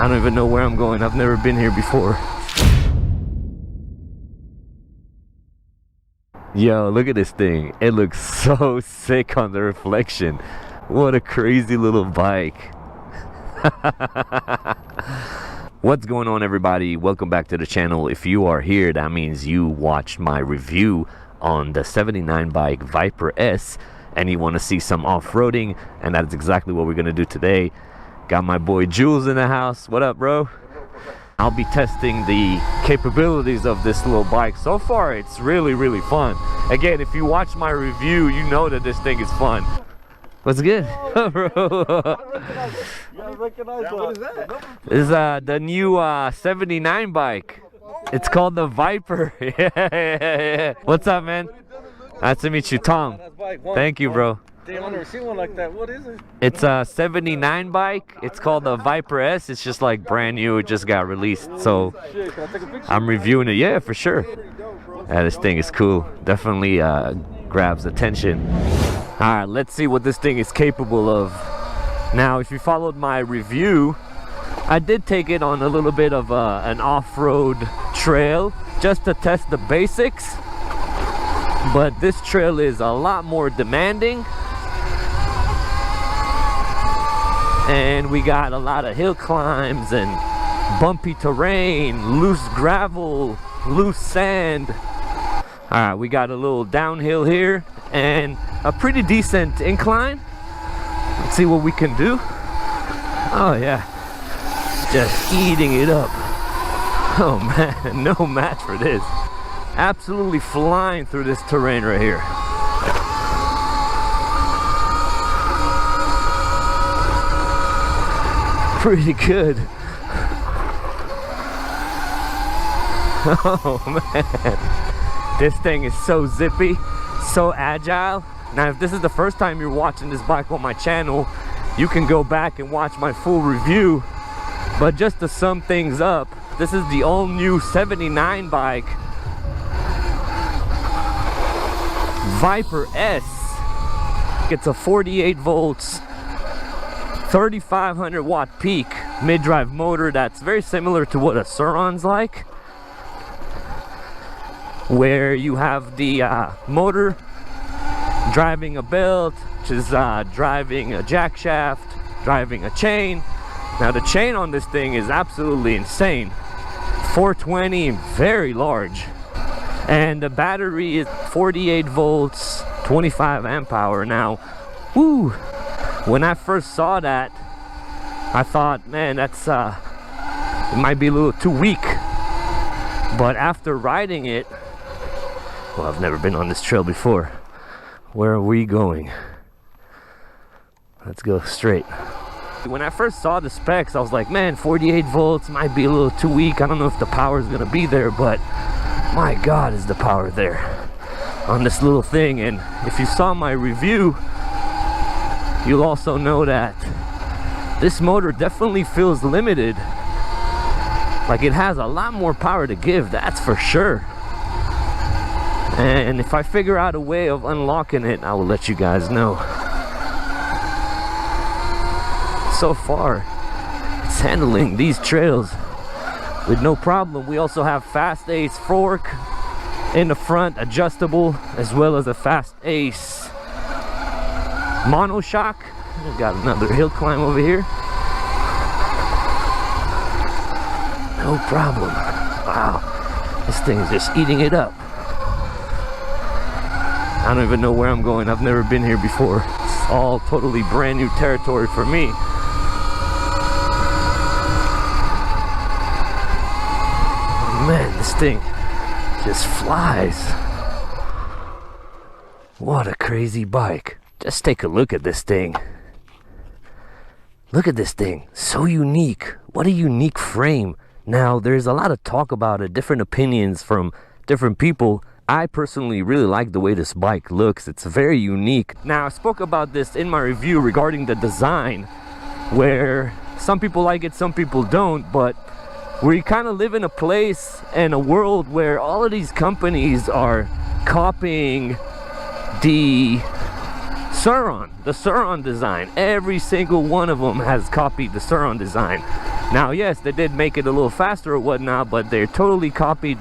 I don't even know where I'm going. I've never been here before. Yo, look at this thing. It looks so sick on the reflection. What a crazy little bike. What's going on, everybody? Welcome back to the channel. If you are here, that means you watched my review on the 79 bike Viper S and you want to see some off-roading, and that's exactly what we're going to do today. Got my boy Jules in the house. What up, bro? I'll be testing the capabilities of this little bike. So far, it's really fun. Again, if you watch my review, you know that this thing is fun. What's good? Oh, bro. I recognize that. What is that? This is the new 79 bike. It's called the Viper. Yeah. What's up, man? Nice to meet you, Tom. Thank you, bro. Damn, I've never seen one like that. What is it? It's a 79 bike. It's called the Viper S. It's just like brand new. It just got released. So Shit, can I take a picture? I'm reviewing it. Yeah, for sure. Yeah, this thing is cool. Definitely grabs attention. All right, let's see what this thing is capable of. Now, if you followed my review, I did take it on a little bit of an off-road trail just to test the basics. But this trail is a lot more demanding. And we got a lot of hill climbs and bumpy terrain, loose gravel, loose sand. All right, we got a little downhill here and a pretty decent incline. Let's see what we can do. Oh yeah, just eating it up. Oh man, no match for this. Absolutely flying through this terrain right here. Pretty good. Oh man, this thing is so zippy, so agile. Now if this is the first time you're watching this bike on my channel, you can go back and watch my full review. But just to sum things up, this is the all new 79 bike Viper S. It's a 48 volts 3500 watt peak mid-drive motor that's very similar to what a Suron's like, where you have the motor driving a belt, which is driving a jack shaft, driving a chain. Now the chain on this thing is absolutely insane, 420, very large. And the battery is 48 volts 25 amp hour. Now whoo, when I first saw that, I thought, man, that's it might be a little too weak. But after riding it, well, I've never been on this trail before. Where are we going? Let's go straight. When I first saw the specs, I was like, man, 48 volts might be a little too weak. I don't know if the power is gonna be there, but my God, is the power there on this little thing. And if you saw my review, you'll also know that this motor definitely feels limited. Like it has a lot more power to give, that's for sure. And if I figure out a way of unlocking it, I will let you guys know. So far, it's handling these trails with no problem. We also have Fast Ace fork in the front, adjustable, as well as a Fast Ace monoshock. We've got another hill climb over here. No problem. Wow, this thing is just eating it up. I don't even know where I'm going. I've never been here before. It's all totally brand new territory for me. Man, this thing just flies. What a crazy bike. Just take a look at this thing. Look at this thing, so unique. What a unique frame. Now, there's a lot of talk about it, different opinions from different people. I personally really like the way this bike looks. It's very unique. Now, I spoke about this in my review regarding the design, where some people like it, some people don't, but we kind of live in a place and a world where all of these companies are copying the Suron design. Every single one of them has copied the Suron design. Now, yes, they did make it a little faster or whatnot, but they totally copied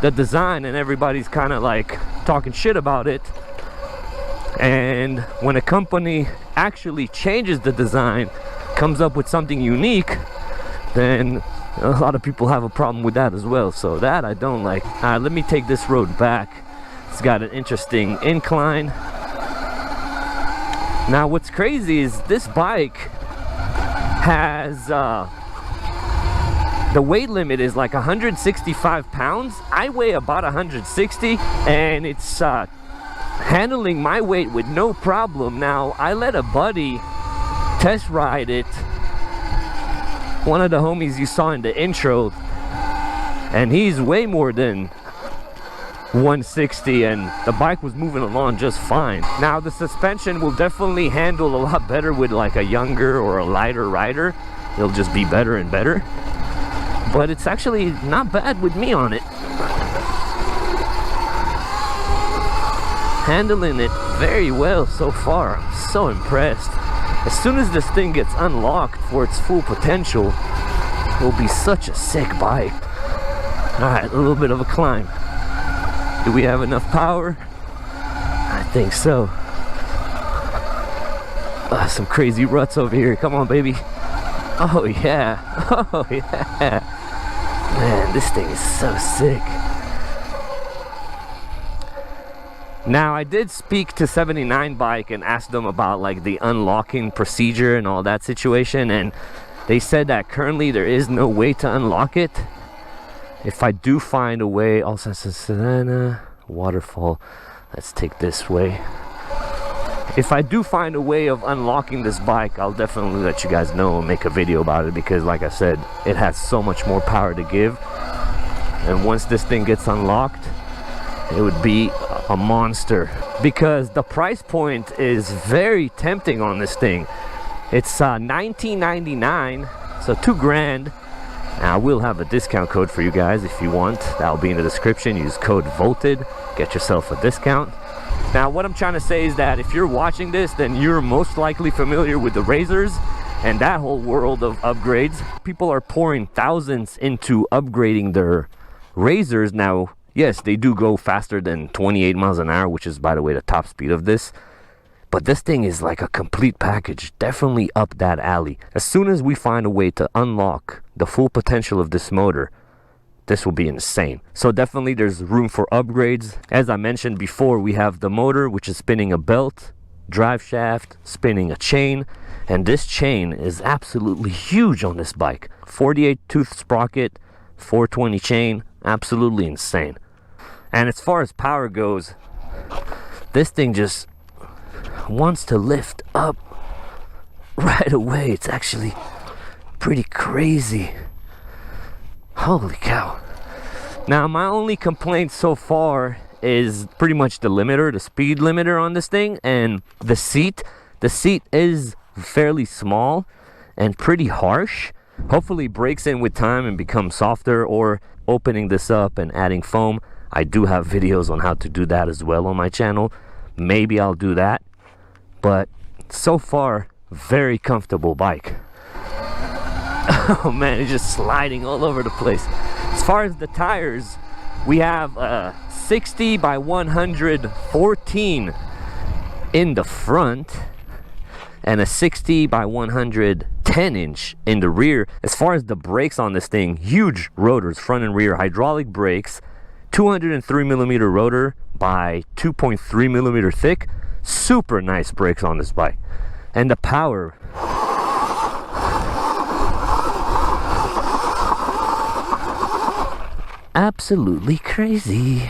the design, and everybody's kind of like talking shit about it. And when a company actually changes the design, comes up with something unique, then a lot of people have a problem with that as well. So that I don't like. Let me take this road back. It's got an interesting incline. Now what's crazy is this bike has the weight limit is like 165 pounds. I weigh about 160, and it's handling my weight with no problem. Now I let a buddy test ride it, one of the homies you saw in the intro, and he's way more than 160, and the bike was moving along just fine. Now the suspension will definitely handle a lot better with like a younger or a lighter rider. It'll just be better and better, but it's actually not bad with me on it. Handling it very well so far. I'm so impressed. As soon as this thing gets unlocked for its full potential, it will be such a sick bike. Alright, a little bit of a climb. Do we have enough power? I think so. Some crazy ruts over here. Come on, baby. Oh yeah. Oh yeah. Man, this thing is so sick. Now, I did speak to 79 Bike and asked them about like the unlocking procedure and all that situation, and they said that currently there is no way to unlock it. If I do find a way, also Savannah waterfall, let's take this way. If I do find a way of unlocking this bike, I'll definitely let you guys know and make a video about it, because like I said, it has so much more power to give, and once this thing gets unlocked, it would be a monster, because the price point is very tempting on this thing. It's $19.99, so $2,000. Now I will have a discount code for you guys if you want. That'll be in the description. Use code VOLTED, get yourself a discount. Now what I'm trying to say is that if you're watching this, then you're most likely familiar with the Razors and that whole world of upgrades. People are pouring thousands into upgrading their Razors. Now yes, they do go faster than 28 miles an hour, which is, by the way, the top speed of this. But this thing is like a complete package, definitely up that alley. As soon as we find a way to unlock the full potential of this motor, this will be insane. So definitely there's room for upgrades. As I mentioned before, we have the motor, which is spinning a belt, drive shaft, spinning a chain. And this chain is absolutely huge on this bike. 48 tooth sprocket, 420 chain. Absolutely insane. And as far as power goes, this thing just wants to lift up right away. It's actually pretty crazy. Holy cow. Now my only complaint so far is pretty much the limiter, the speed limiter on this thing, and the seat. The seat is fairly small and pretty harsh. Hopefully it breaks in with time and becomes softer, or opening this up and adding foam. I do have videos on how to do that as well on my channel. Maybe I'll do that. But so far, very comfortable bike. Oh man, it's just sliding all over the place. As far as the tires, we have a 60 by 114 in the front and a 60 by 110 inch in the rear. As far as the brakes on this thing, huge rotors, front and rear, hydraulic brakes, 203 millimeter rotor by 2.3 millimeter thick. Super nice brakes on this bike. And the power, absolutely crazy.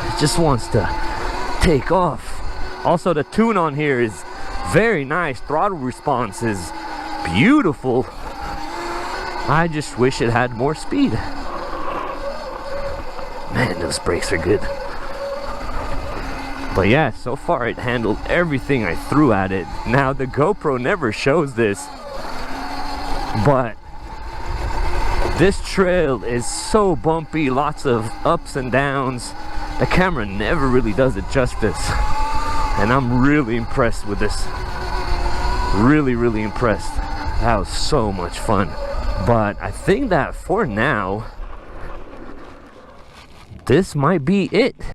It just wants to take off. Also, the tune on here is very nice. Throttle response is beautiful. I just wish it had more speed. Man, those brakes are good. But yeah, so far it handled everything I threw at it. Now the GoPro never shows this, but this trail is so bumpy, lots of ups and downs. The camera never really does it justice. And I'm really impressed with this. Really, really impressed. that was so much fun. But I think that for now, this might be it.